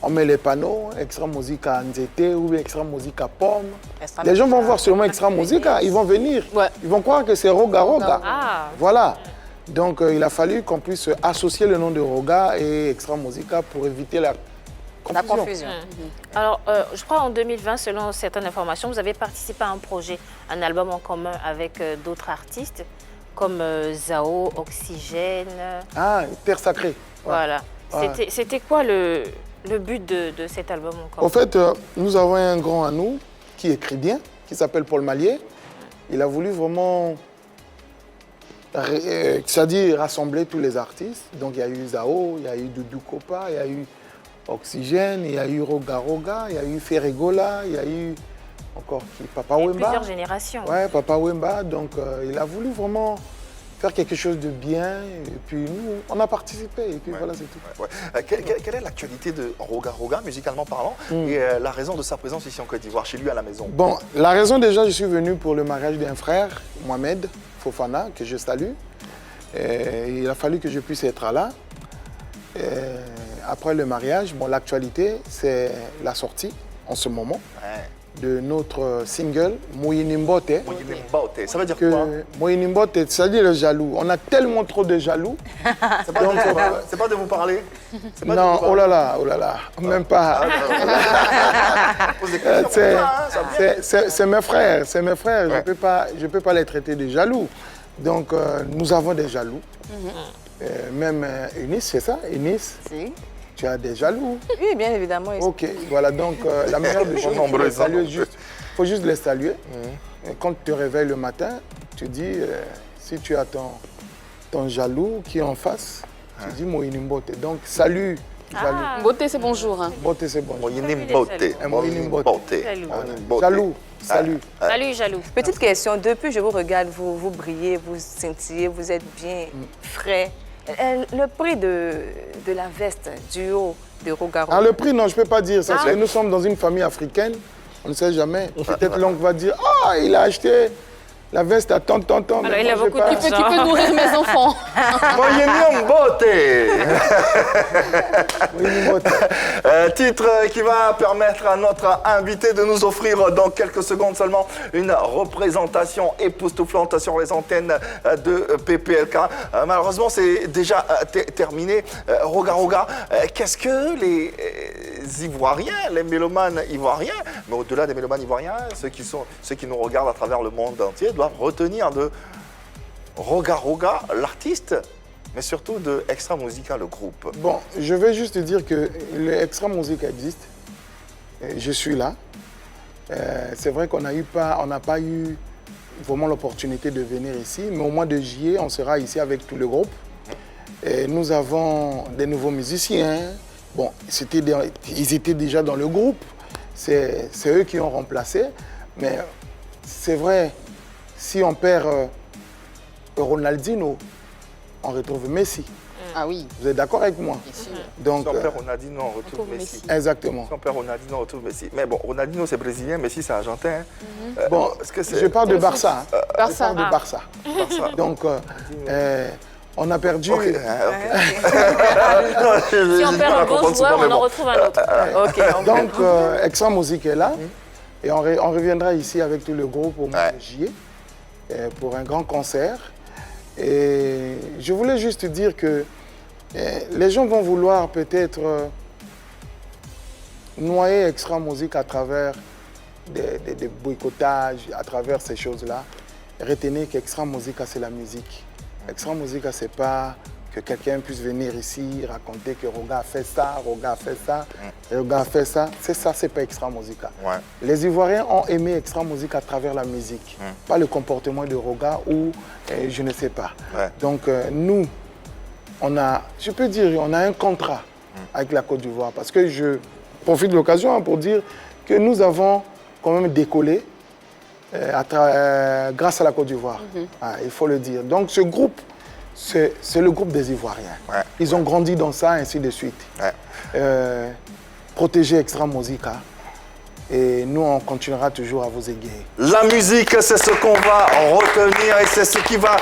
on met les panneaux Extra Musica NZT ou Extra Musica Pomme. Les gens vont voir seulement Extra Musica, ils vont venir, ils vont croire que c'est Roga Roga. Voilà. Donc il a fallu qu'on puisse associer le nom de Roga et Extra Musica pour éviter la confusion. Alors, je crois en 2020, selon certaines informations, vous avez participé à un projet, un album en commun avec d'autres artistes, comme Zao, Oxygène. Ah, Terre Sacrée. Voilà. C'était quoi le but de cet album en commun? En fait, nous avons un grand à nous qui écrit bien, qui s'appelle Paul Mallier. Il a voulu vraiment, c'est-à-dire rassembler tous les artistes. Donc il y a eu Zao, il y a eu Doudou Kopa, il y a eu Oxygène, il y a eu Roga Roga, il y a eu Ferregola, il y a eu encore qui, Papa Wemba. Plusieurs générations. Ouais, Papa Wemba. Donc il a voulu vraiment faire quelque chose de bien. Et puis nous, on a participé. Et puis voilà, c'est tout. Quelle est l'actualité de Roga Roga, musicalement parlant, et la raison de sa présence ici en Côte d'Ivoire, chez lui à la maison? Bon, la raison déjà, je suis venu pour le mariage d'un frère, Mohamed Fofana, que je salue. Et il a fallu que je puisse être là. Après le mariage, bon, l'actualité, c'est la sortie, en ce moment, de notre single, Moyinimbote. Moyinimbote, ça veut dire quoi? Moyinimbote, c'est-à-dire le jaloux. On a tellement trop de jaloux. C'est pas de vous parler? Non, oh là là, même pas. C'est mes frères, c'est mes frères. Je peux pas les traiter de jaloux. Donc, nous avons des jaloux. Même Eunice, c'est ça, Eunice? Si. Tu as des jaloux? Oui, bien évidemment. Ok, voilà, donc la meilleure des choses, il faut juste les saluer. Et quand tu te réveilles le matin, tu dis, si tu as ton jaloux qui est en face, tu dis Moyinimbote. Donc, salut, jaloux. Beauté, c'est bonjour. Hein. Beauté, c'est bonjour. Moyinimbote. Jaloux, salut. Salut, jaloux. Petite question, depuis je vous regarde, vous brillez, vous scintillez, vous êtes bien frais. Le prix de la veste du haut de Roga Roga. Ah, le prix, non, je ne peux pas dire ça. Nous sommes dans une famille africaine, on ne sait jamais. Peut-être l'oncle va dire, ah, il a acheté la veste à tant. Alors, il a beaucoup de tu peux nourrir mes enfants. Titre qui va permettre à notre invité de nous offrir dans quelques secondes seulement une représentation époustouflante sur les antennes de PPLK. Malheureusement, c'est déjà terminé. Roga Roga, qu'est-ce que les Ivoiriens, les mélomanes ivoiriens, mais au-delà des mélomanes ivoiriens, ceux qui nous regardent à travers le monde entier, doivent retenir de Roga Roga, l'artiste, mais surtout de Extra Musica, le groupe? Bon, je vais juste te dire que le Extra Musica existe. Je suis là. C'est vrai qu'on n'a pas eu vraiment l'opportunité de venir ici, mais au mois de juillet, on sera ici avec tout le groupe. Et nous avons des nouveaux musiciens. Bon, ils étaient déjà dans le groupe. C'est eux qui ont remplacé. Mais c'est vrai, si on perd Ronaldinho, on retrouve Messi. Ah oui. Vous êtes d'accord avec moi? Donc, si on perd Ronaldinho, on retrouve Messi. Exactement. Si on perd Ronaldinho, on retrouve Messi. Mais bon, Ronaldinho, c'est brésilien, Messi, c'est argentin. Bon, je parle de Barça. Barça. Je parle de Barça. Donc, on a perdu... Okay. Si on perd un bon joueur, on en retrouve un autre. Donc, Extra Musica est là. Et on reviendra ici avec tout le groupe au mois de juillet pour un grand concert. Et je voulais juste dire que les gens vont vouloir peut-être noyer Extra Musica à travers des boycottages, à travers ces choses-là. Retenez qu'Extra Musica, c'est la musique. Extra Musica, ce n'est pas que quelqu'un puisse venir ici raconter que Roga a fait ça, Roga a fait ça, Roga a fait ça. C'est ça, c'est pas Extra Musica. Ouais. Les Ivoiriens ont aimé Extra Musica à travers la musique, pas le comportement de Roga ou je ne sais pas. Ouais. Donc nous, on a, je peux dire, on a un contrat avec la Côte d'Ivoire parce que je profite de l'occasion pour dire que nous avons quand même décollé grâce à la Côte d'Ivoire. Il faut le dire. Donc ce groupe, c'est le groupe des Ivoiriens. Ouais. Ils ont grandi dans ça, ainsi de suite. Ouais. Protéger Extra Musica. Et nous, on continuera toujours à vous égayer. La musique, c'est ce qu'on va retenir et c'est ce qui va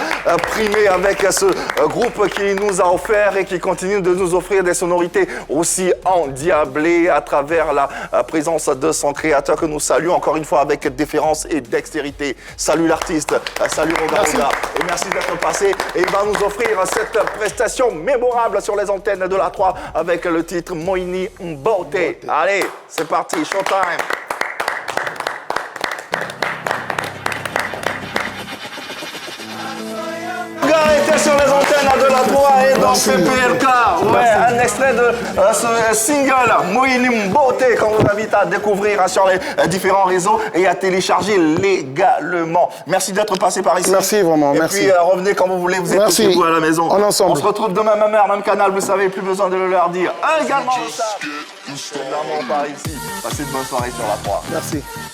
primer avec ce groupe qui nous a offert et qui continue de nous offrir des sonorités aussi endiablées à travers la présence de son créateur que nous saluons encore une fois avec déférence et dextérité. Salut l'artiste, salut Roga Roga et merci d'être passé. Et il va nous offrir cette prestation mémorable sur les antennes de la 3 avec le titre Moini Mbote. Allez, c'est parti, showtime. Était sur les antennes de la 3 et dans PPLK. Ouais, un extrait de ce single Moini Mbote qu'on vous invite à découvrir sur les différents réseaux et à télécharger légalement. Merci d'être passé par ici. Merci vraiment, et merci. Et puis revenez quand vous voulez, vous êtes chez vous à la maison. On ensemble. On se retrouve demain, même heure, même canal, vous savez, plus besoin de le leur dire. Également, ça, c'est vraiment par ici. Passez une bonne soirée sur la 3. Merci.